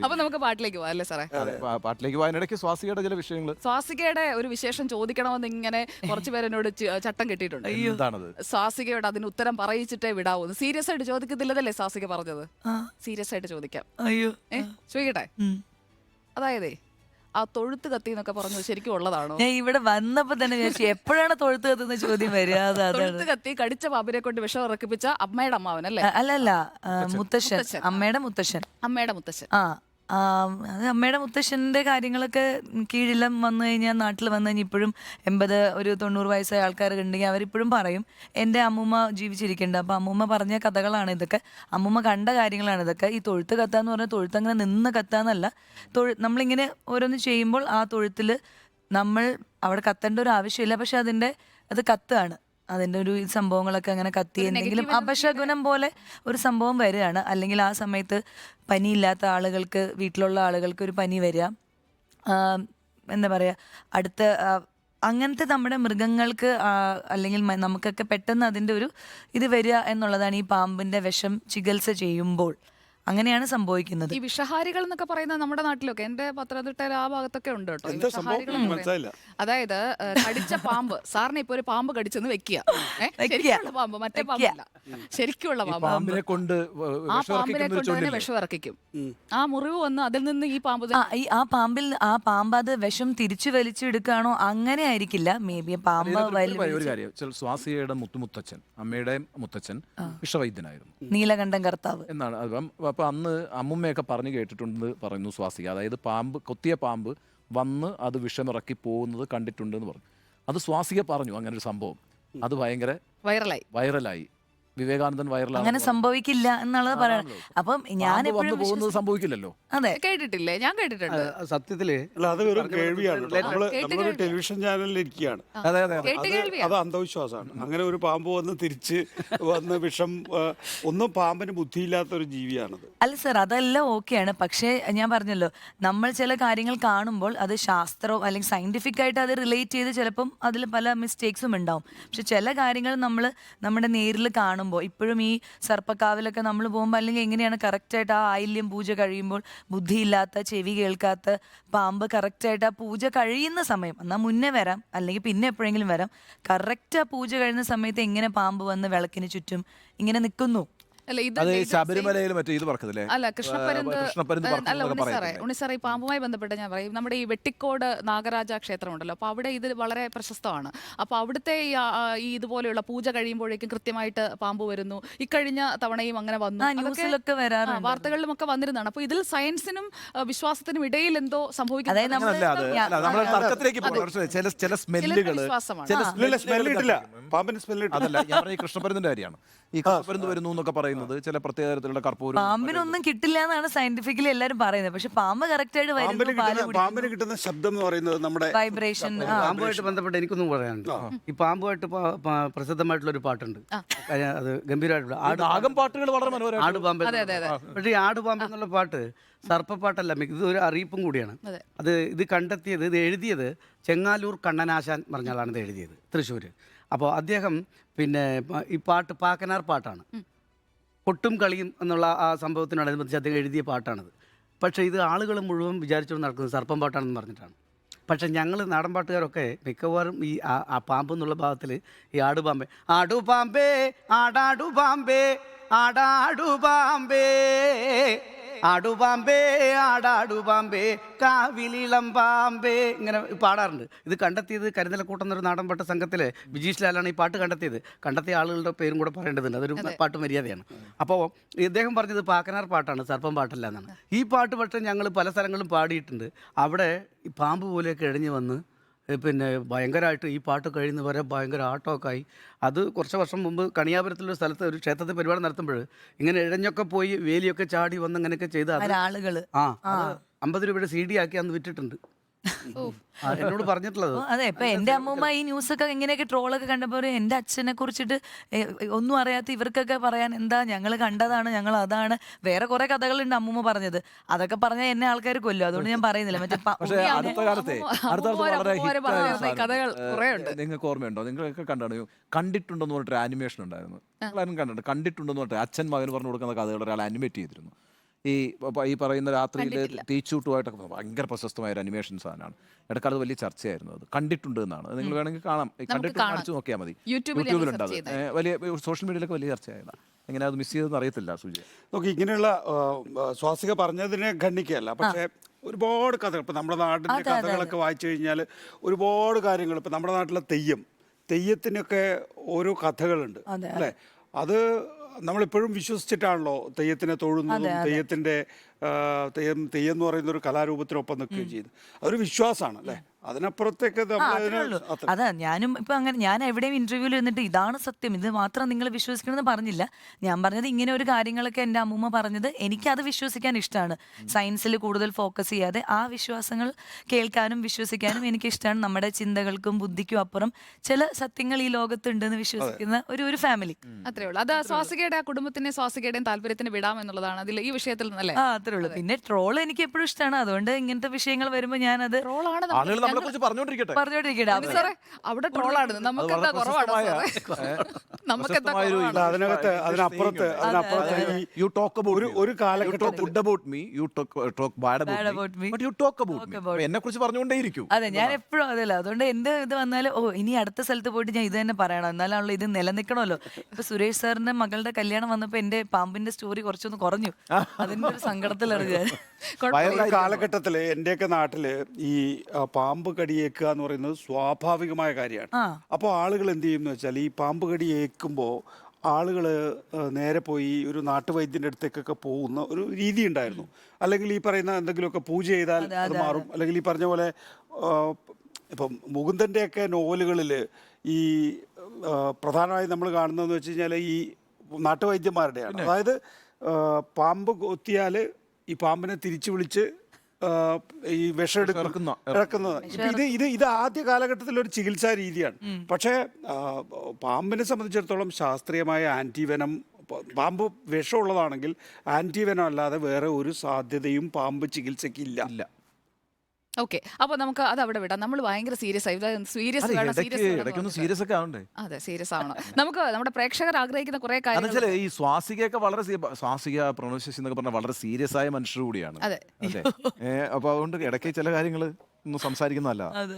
അപ്പൊ നമുക്ക് പാട്ടിലേക്ക് പോവാം അല്ലേ സാറേ? പാട്ടിലേക്ക് പോകാനിടയ്ക്ക് സ്വാസികയുടെ ചില വിഷയങ്ങൾ. സ്വാസികയുടെ ഒരു വിശേഷം ചോദിക്കണമെന്ന് ഇങ്ങനെ കുറച്ച് പേരെന്നോട് ചട്ടം കെട്ടിയിട്ടുണ്ട്. എന്താണത്? സ്വാസികയോട് അതിന് ഉത്തരം പറയിച്ചിട്ടേ വിടാവൂ. സീരിയസ് ആയിട്ട് ചോദിക്കത്തില്ലതല്ലേ സ്വാസിക പറഞ്ഞത്? ആ. സീരിയസ് ആയിട്ട് ചോദിക്കാം. അയ്യോ. ചോദിക്കട്ടെ? ഉം. അതായതേ ആ തൊഴുത്ത് കത്തി എന്നൊക്കെ പറഞ്ഞത് ശരിക്കും ഉള്ളതാണോ? ഞാൻ ഇവിടെ വന്നപ്പോ തന്നെ വിചാരിച്ചു എപ്പോഴാണ് തൊഴുത്ത് കത്തുന്ന ചോദ്യം വരിക. തൊഴുത്ത് കത്തി കടിച്ച പാമ്പിനെ കൊണ്ട് വിഷം ഇറക്കിപ്പിച്ച അമ്മയുടെ അമ്മാവൻ അല്ലേ? അല്ലല്ല, മുത്തശ്ശൻ, അമ്മയുടെ മുത്തശ്ശൻ. അമ്മയുടെ മുത്തശ്ശൻ. അത് അമ്മയുടെ മുത്തശ്ശന്റെ കാര്യങ്ങളൊക്കെ കീഴിലും വന്നു കഴിഞ്ഞാൽ, നാട്ടിൽ വന്നു കഴിഞ്ഞാൽ ഇപ്പോഴും 80-90 വയസ്സായ ആൾക്കാർ ഉണ്ടെങ്കിൽ അവരിപ്പോഴും പറയും എൻ്റെ അമ്മൂമ്മ ജീവിച്ചിരിക്കുന്നുണ്ട്. അപ്പോൾ അമ്മൂമ്മ പറഞ്ഞ കഥകളാണ് ഇതൊക്കെ, അമ്മൂമ്മ കണ്ട കാര്യങ്ങളാണ് ഇതൊക്കെ. ഈ തൊഴുത്ത് കത്താന്ന് പറഞ്ഞാൽ തൊഴുത്ത് അങ്ങനെ നിന്ന് കത്താന്നല്ല, നമ്മളിങ്ങനെ ഓരോന്ന് ചെയ്യുമ്പോൾ ആ തൊഴുത്തിൽ നമ്മൾ അവിടെ കത്തേണ്ട ഒരു ആവശ്യമില്ല, പക്ഷെ അത് കത്തുകയാണ്. അതിൻ്റെ ഒരു സംഭവങ്ങളൊക്കെ അങ്ങനെ കത്തി എന്തെങ്കിലും അപശകുനം പോലെ ഒരു സംഭവം വരികയാണ്. അല്ലെങ്കിൽ ആ സമയത്ത് പനിയില്ലാത്ത ആളുകൾക്ക്, വീട്ടിലുള്ള ആളുകൾക്ക് ഒരു പനി വരിക, എന്താ പറയുക, അടുത്ത അങ്ങനത്തെ നമ്മുടെ മൃഗങ്ങൾക്ക് അല്ലെങ്കിൽ നമുക്കൊക്കെ പെട്ടെന്ന് അതിൻ്റെ ഒരു ഇത് വരിക എന്നുള്ളതാണ് ഈ പാമ്പിൻ്റെ വിഷം ചികിത്സ ചെയ്യുമ്പോൾ അങ്ങനെയാണ് സംഭവിക്കുന്നത്. ഈ വിഷഹാരികൾ എന്നൊക്കെ പറയുന്നത് നമ്മുടെ നാട്ടിലൊക്കെ, എന്റെ പത്തനംതിട്ടയിൽ ആ ഭാഗത്തൊക്കെ ഉണ്ട് കേട്ടോ ഈ വിഷഹാരികൾ എന്ന് പറയുന്നത്. അതായത് കടിച്ച പാമ്പ്, സാറിനെ ഇപ്പൊ ഒരു പാമ്പ് കടിച്ചെന്ന് വെക്കുക, ശരിക്കുള്ള പാമ്പ്, മറ്റേ പാമ്പല്ല, ശരിക്കുള്ള പാമ്പ്. പാമ്പിനെ കൊണ്ട് ആ പാമ്പിനെ കൊണ്ട് തന്നെ വിഷം ഇറക്കിക്കും. ആ മുറിവ് വന്ന് അതിൽ നിന്ന് ഈ പാമ്പ് ആ പാമ്പ് അത് വിഷം തിരിച്ചു വലിച്ചെടുക്കുകയാണോ? അങ്ങനെ ആയിരിക്കില്ല, മേ ബി പാമ്പ് ഒരു കാര്യം. സ്വാസികയുടെ മുത്തച്ഛൻ, അമ്മയുടെ മുത്തച്ഛൻ വിഷവൈദ്യനായിരുന്നു, നീലകണ്ഠൻ കർത്താവ് എന്നാണ്. അപ്പൊ അന്ന് അമ്മുമ്മയൊക്കെ പറഞ്ഞു കേട്ടിട്ടുണ്ടെന്ന് പറയുന്നു സ്വാസിക. അതായത് കൊത്തിയ പാമ്പ് വന്ന് അത് വിഷമിറക്കി പോകുന്നത് കണ്ടിട്ടുണ്ടെന്ന് പറഞ്ഞു. അത് സ്വാസിക പറഞ്ഞു അങ്ങനെ ഒരു സംഭവം. അത് ഭയങ്കര വൈറലായി. വിവേകാനന്ദൻ വൈറലായി. അങ്ങനെ സംഭവിക്കില്ല എന്നുള്ളത് പറയണം. അപ്പം ഞാൻ പോകുന്നത് സംഭവിക്കില്ലല്ലോ. അതെ, കേട്ടിട്ടില്ലേ? ഞാൻ കേട്ടിട്ടുണ്ട് സത്യത്തില്. അത് വെറും കേൾവിയാണ്. നമ്മളൊരു ടെലിവിഷൻ ചാനലിൽ ഇരിക്കുകയാണ്, അത് അന്ധവിശ്വാസമാണ്. അങ്ങനെ ഒരു പാമ്പ് വന്ന് തിരിച്ച് വന്ന് വിഷം, ഒന്നും പാമ്പിന് ബുദ്ധിയില്ലാത്ത ഒരു ജീവിയാണത്. അല്ല സർ, അതെല്ലാം ഓക്കെയാണ്. പക്ഷേ ഞാൻ പറഞ്ഞല്ലോ, നമ്മൾ ചില കാര്യങ്ങൾ കാണുമ്പോൾ അത് ശാസ്ത്രവും അല്ലെങ്കിൽ സയന്റിഫിക് ആയിട്ട് അത് റിലേറ്റ് ചെയ്ത് ചിലപ്പം അതിൽ പല മിസ്റ്റേക്സും ഉണ്ടാവും. പക്ഷെ ചില കാര്യങ്ങൾ നമ്മൾ നമ്മുടെ നേരിൽ കാണുമ്പോൾ, ഇപ്പോഴും ഈ സർപ്പക്കാവിലൊക്കെ നമ്മൾ പോകുമ്പോൾ, അല്ലെങ്കിൽ എങ്ങനെയാണ് കറക്റ്റായിട്ട് ആ ആയില്യം പൂജ കഴിയുമ്പോൾ ബുദ്ധിയില്ലാത്ത, ചെവി കേൾക്കാത്ത പാമ്പ് കറക്റ്റായിട്ട് ആ പൂജ കഴിയുന്ന സമയം, എന്നാൽ മുന്നേ വരാം അല്ലെങ്കിൽ പിന്നെ എപ്പോഴെങ്കിലും വരാം, കറക്റ്റ് ആ പൂജ കഴിയുന്ന സമയത്ത് എങ്ങനെ പാമ്പ് വന്ന് വിളക്കിന് ചുറ്റും ഇങ്ങനെ നിൽക്കുന്നു. ശബരിമലയിൽ മറ്റേ ഇത് പറക്കത്തില്ലേ? അല്ല, കൃഷ്ണപ്പരുന്ത് അല്ല ഉണ്ണിസാറേ, ഈ പാമ്പുമായി ബന്ധപ്പെട്ട് ഞാൻ പറയും, നമ്മുടെ ഈ വെട്ടിക്കോട് നാഗരാജ ക്ഷേത്രം ഉണ്ടല്ലോ, അപ്പൊ അവിടെ ഇത് വളരെ പ്രശസ്തമാണ്. അപ്പൊ അവിടുത്തെ ഈ ഇതുപോലെയുള്ള പൂജ കഴിയുമ്പോഴേക്കും കൃത്യമായിട്ട് പാമ്പ് വരുന്നു. ഇക്കഴിഞ്ഞ തവണയും അങ്ങനെ വന്നു, വാർത്തകളിലും ഒക്കെ വന്നിരുന്നതാണ്. അപ്പൊ ഇതിൽ സയൻസിനും വിശ്വാസത്തിനും ഇടയിൽ എന്തോ സംഭവിക്കുന്നത്. കൃഷ്ണപ്പരുന്തിന്റെ കാര്യമാണ് ഈ കൃഷ്ണപ്പരുന്ത് വരുന്നു എന്നൊക്കെ പറയുന്നത്. ചില പ്രത്യേക തരത്തിലുള്ള കർപ്പൂരം, പാമ്പിനൊന്നും കിട്ടില്ല എന്നാണ് സയന്റിഫിക്കലി എല്ലാരും പറയുന്നത്. പക്ഷെ പാമ്പ് കറക്റ്റ് ആയിട്ട് പാമ്പിന് കിട്ടുന്ന ശബ്ദം എന്ന് പറയുന്നത് നമ്മുടെ വൈബ്രേഷൻ. പാമ്പുമായിട്ട് ബന്ധപ്പെട്ട് എനിക്കൊന്നും പറയാനുണ്ട്. ഈ പാമ്പുമായിട്ട് പ്രസിദ്ധമായിട്ടുള്ള ഒരു പാട്ടുണ്ട്, അത് ഗംഭീരമായിട്ടുള്ള പാട്ടുകൾ വളരെ മനോഹരമാണ്. ആടുപാമ്പ്. പക്ഷേ ഈ ആടുപാമ്പ് എന്നുള്ള പാട്ട് സർപ്പപ്പാട്ടല്ല, ഇത് ഒരു അറിയിപ്പും കൂടിയാണ്. ഇത് കണ്ടെത്തിയത്, ഇത് എഴുതിയത് ചെങ്ങാലൂർ കണ്ണനാശാൻ പറഞ്ഞാലാണ് ഇത് എഴുതിയത്, തൃശ്ശൂർ. അപ്പോൾ അദ്ദേഹം പിന്നെ ഈ പാട്ട് പാക്കനാർ പാട്ടാണ്, കൊട്ടും കളിയും എന്നുള്ള ആ സംഭവത്തിനോടനുബന്ധിച്ച് അദ്ദേഹം എഴുതിയ പാട്ടാണത്. പക്ഷേ ഇത് ആളുകൾ മുഴുവൻ വിചാരിച്ചുകൊണ്ട് നടക്കുന്നത് സർപ്പം പാട്ടാണെന്ന് പറഞ്ഞിട്ടാണ്. പക്ഷെ ഞങ്ങൾ നാടൻ പാട്ടുകാരൊക്കെ മിക്കവാറും ഈ ആ പാമ്പ് എന്നുള്ള ഭാഗത്തിൽ ഈ ആടുപാമ്പേ ആടുപാമ്പേ ആടാടുപാമ്പേ ആടാടുപാമ്പേ ആടുപാമ്പേ ആടാടുപാമ്പേ കാവിലിളം പാമ്പേ ഇങ്ങനെ പാടാറുണ്ട്. ഇത് കണ്ടെത്തിയത് കരിന്തലക്കൂട്ടം എന്നൊരു നാടൻപാട്ട സംഘത്തിലെ ബിജീഷ് ലാലാണ് ഈ പാട്ട് കണ്ടെത്തിയത്. കണ്ടെത്തിയ ആളുകളുടെ പേരും കൂടെ പറയേണ്ടതുണ്ട്, അതൊരു പാട്ട് മര്യാദയാണ്. അപ്പോൾ ഇദ്ദേഹം പറഞ്ഞത് പാക്കനാർ പാട്ടാണ്, സർപ്പം പാട്ടല്ല എന്നാണ്. ഈ പാട്ട് പക്ഷേ ഞങ്ങൾ പല സ്ഥലങ്ങളിലും പാടിയിട്ടുണ്ട്. അവിടെ ഈ പാമ്പ് പോലെയൊക്കെ എഴഞ്ഞു വന്ന് പിന്നെ ഭയങ്കരമായിട്ട് ഈ പാട്ട് കഴിയുന്നവരെ ഭയങ്കര ആട്ടമൊക്കെ ആയി. അത് കുറച്ച് വർഷം മുമ്പ് കണിയാപുരത്തുള്ള സ്ഥലത്ത് ഒരു ക്ഷേത്രത്തിൽ പരിപാടി നടത്തുമ്പോൾ ഇങ്ങനെ ഇഴഞ്ഞൊക്കെ പോയി വേലിയൊക്കെ ചാടി വന്ന് അങ്ങനെയൊക്കെ ചെയ്ത ആളുകൾ 50 രൂപയുടെ CD ആക്കി അന്ന് വിറ്റിട്ടുണ്ട്. എന്നോട് പറഞ്ഞിട്ടുള്ളത്. അതെ, ഇപ്പൊ എന്റെ അമ്മൂമ്മ ഈ ന്യൂസൊക്കെ ഇങ്ങനെയൊക്കെ ട്രോളൊക്കെ കണ്ടപ്പോൾ എന്റെ അച്ഛനെ കുറിച്ചിട്ട് ഒന്നും അറിയാത്ത ഇവർക്കൊക്കെ പറയാൻ എന്താ, ഞങ്ങൾ കണ്ടതാണ്, ഞങ്ങൾ അതാണ്, വേറെ കുറെ കഥകളുണ്ട് അമ്മൂമ്മ പറഞ്ഞത്. അതൊക്കെ പറഞ്ഞാൽ എന്നെ ആൾക്കാർ കൊല്ലും, അതുകൊണ്ട് ഞാൻ പറയുന്നില്ല. നിങ്ങൾക്ക് ഓർമ്മയുണ്ടോ, നിങ്ങളൊക്കെ കണ്ടാണ്, കണ്ടിട്ടുണ്ടെന്ന് പറഞ്ഞിട്ട് ആനിമേഷൻ ഉണ്ടായിരുന്നു. കണ്ടിട്ടുണ്ടെന്ന് പറഞ്ഞിട്ട് അച്ഛൻ മകന് പറഞ്ഞു കൊടുക്കുന്ന കഥകൾ ഒരാൾ അനിമേറ്റ് ചെയ്തിരുന്നു. ഈ പറയുന്ന രാത്രിയിൽ കണ്ടിട്ടില്ല. തീച്ചൂട്ടുമായിട്ടൊക്കെ ഭയങ്കര പ്രശസ്തമായ ഒരു അനിമേഷൻ സാധനമാണ്. ഇടക്കാലത്ത് വലിയ ചർച്ചയായിരുന്നു. അത് കണ്ടിട്ടുണ്ട് എന്നാണ്. അത് നിങ്ങൾ വേണമെങ്കിൽ കാണാം. കണ്ടിട്ട് കാണാം. കാണിച്ചു നോക്കിയാൽ മതി. യൂട്യൂബിൽ യൂട്യൂബിലുണ്ട് അത്. search ചെയ്താൽ. വലിയ സോഷ്യൽ മീഡിയയിലൊക്കെ വലിയ ചർച്ചയായതാണ്. എങ്ങനെ അത് മിസ് ചെയ്തെന്ന് അറിയത്തില്ല സുജി. നോക്കി ഇങ്ങനെയുള്ള സ്വാസിക പറഞ്ഞതിനെ ഖണ്ഡിക്കുകയല്ല, പക്ഷേ ഒരുപാട് കഥകൾ ഇപ്പം നമ്മുടെ നാട്ടിൻ്റെ കഥകളൊക്കെ വായിച്ചു കഴിഞ്ഞാൽ ഒരുപാട് കാര്യങ്ങൾ ഇപ്പം നമ്മുടെ നാട്ടിലെ തെയ്യത്തിനൊക്കെ ഓരോ കഥകളുണ്ട് അല്ലേ. അത് നമ്മളിപ്പോഴും വിശ്വസിച്ചിട്ടാണല്ലോ തെയ്യത്തിനെ തൊഴുന്നതും തെയ്യത്തിൻ്റെ തെയ്യം എന്ന് പറയുന്ന ഒരു കലാരൂപത്തിനൊപ്പം നിൽക്കുകയും ചെയ്തു. അതൊരു വിശ്വാസമാണ് അല്ലേ. അതിനപ്പുറത്തേക്ക് അതാ ഞാനും ഇപ്പൊ അങ്ങനെ ഞാൻ എവിടെയും ഇന്റർവ്യൂവിൽ ഇരുന്നിട്ട് ഇതാണ് സത്യം, ഇത് മാത്രം നിങ്ങൾ വിശ്വസിക്കണമെന്ന് പറഞ്ഞില്ല. ഞാൻ പറഞ്ഞത് ഇങ്ങനെ ഒരു കാര്യങ്ങളൊക്കെ എൻ്റെ അമ്മൂമ്മ പറഞ്ഞത് എനിക്കത് വിശ്വസിക്കാൻ ഇഷ്ടമാണ്. സയൻസിൽ കൂടുതൽ ഫോക്കസ് ചെയ്യാതെ ആ വിശ്വാസങ്ങൾ കേൾക്കാനും വിശ്വസിക്കാനും എനിക്ക് ഇഷ്ടമാണ്. നമ്മുടെ ചിന്തകൾക്കും ബുദ്ധിക്കും അപ്പുറം ചില സത്യങ്ങൾ ഈ ലോകത്തുണ്ടെന്ന് വിശ്വസിക്കുന്ന ഒരു ഫാമിലി. അത്രേ ഉള്ളൂ. അത് സ്വാസികയുടെ ആ കുടുംബത്തിനെ സ്വാസികയുടെയും താല്പര്യത്തിന് വിടാമെന്നുള്ളതാണ് അതിൽ ഈ വിഷയത്തിൽ നിന്നല്ലേ. അത്രേ ഉള്ളൂ. പിന്നെ ട്രോൾ എനിക്ക് എപ്പോഴും ഇഷ്ടമാണ്. അതുകൊണ്ട് ഇങ്ങനത്തെ വിഷയങ്ങൾ വരുമ്പോൾ ഞാനത് ട്രോളാണ് ആളുകൾ നമ്മളെ കുറിച്ച് പറഞ്ഞോണ്ടിരിക്കട്ടെ. സാറേ അവിടെ ട്രോളാണ് നമുക്ക് എന്താ കുറവാണ് അതിനപ്പുറത്ത് You talk about ഒരു കാലഘട്ടത്തിൽ good about me, you talk bad about me, but you talk about me. എന്നെ കുറിച്ച് പറഞ്ഞുകൊണ്ടേയിരിക്കും. അതെ, ഞാൻ എപ്പോഴും അതല്ല. അതുകൊണ്ട് എന്ത് ഇത് വന്നാലും ഇനി അടുത്ത സ്ഥലത്ത് പോയിട്ട് ഞാൻ ഇത് തന്നെ പറയണം, എന്നാലാണല്ലോ ഇത് നിലനിൽക്കണമല്ലോ. ഇപ്പൊ സുരേഷ് സാറിന്റെ മകളുടെ കല്യാണം വന്നപ്പോ എന്റെ പാമ്പിന്റെ സ്റ്റോറി കുറച്ചൊന്ന് കുറഞ്ഞു. അതിന്റെ ഒരു സങ്കടത്തിലാണ് ഞാൻ. കാലഘട്ടത്തില് എന്റെയൊക്കെ നാട്ടില് ഈ പാമ്പ് കടിയേക്കുക എന്ന് പറയുന്നത് സ്വാഭാവികമായ കാര്യമാണ്. അപ്പോൾ ആളുകൾ എന്ത് ചെയ്യും എന്ന് വെച്ചാൽ ഈ പാമ്പ് കടി ഏൽക്കുമ്പോൾ ആളുകൾ നേരെ പോയി ഒരു നാട്ടുവൈദ്യൻ്റെ അടുത്തേക്കൊക്കെ പോകുന്ന ഒരു രീതി ഉണ്ടായിരുന്നു. അല്ലെങ്കിൽ ഈ പറയുന്ന എന്തെങ്കിലുമൊക്കെ പൂജ ചെയ്താൽ അത് മാറും. അല്ലെങ്കിൽ ഈ പറഞ്ഞ പോലെ ഇപ്പം മുകുന്ദൻ്റെയൊക്കെ നോവലുകളിൽ ഈ പ്രധാനമായും നമ്മൾ കാണുന്നതെന്ന് വെച്ച് കഴിഞ്ഞാൽ ഈ നാട്ടുവൈദ്യന്മാരുടെയാണ്. അതായത് പാമ്പ് കൊത്തിയാൽ ഈ പാമ്പിനെ തിരിച്ചു വിളിച്ച് ഈ വിഷം ഇറക്കുന്നത്. ഇത് ആദ്യ കാലഘട്ടത്തിലെ ഒരു ചികിത്സാ രീതിയാണ്. പക്ഷേ പാമ്പിനെ സംബന്ധിച്ചിടത്തോളം ശാസ്ത്രീയമായ ആൻറ്റിവെനം, പാമ്പ് വിഷമുള്ളതാണെങ്കിൽ ആൻറ്റിവെനം അല്ലാതെ വേറെ ഒരു സാധ്യതയും പാമ്പ് ചികിത്സയ്ക്ക് ഇല്ല. ഓക്കെ, അപ്പൊ നമുക്ക് അത് അവിടെ വിടാം. നമ്മൾ ഭയങ്കര സീരിയസ് ആയി സീരിയസ് ഒക്കെ ആവണ്ടേ. അതെ, സീരിയസ് ആവണം. നമുക്ക് നമ്മുടെ പ്രേക്ഷകർ ആഗ്രഹിക്കുന്ന കുറെ കാര്യങ്ങൾ. ഈ സ്വാസികയൊക്കെ വളരെ സ്വാസിക പ്രൊണൗൺസിയേഷൻ എന്നൊക്കെ പറഞ്ഞാൽ വളരെ സീരിയസ് ആയ മനുഷ്യർ കൂടിയാണ്. അതെ. അപ്പൊ അതുകൊണ്ട് ഇടയ്ക്ക് ചില കാര്യങ്ങൾ ഒന്ന് സംസാരിക്കുന്നതല്ല. അതെ.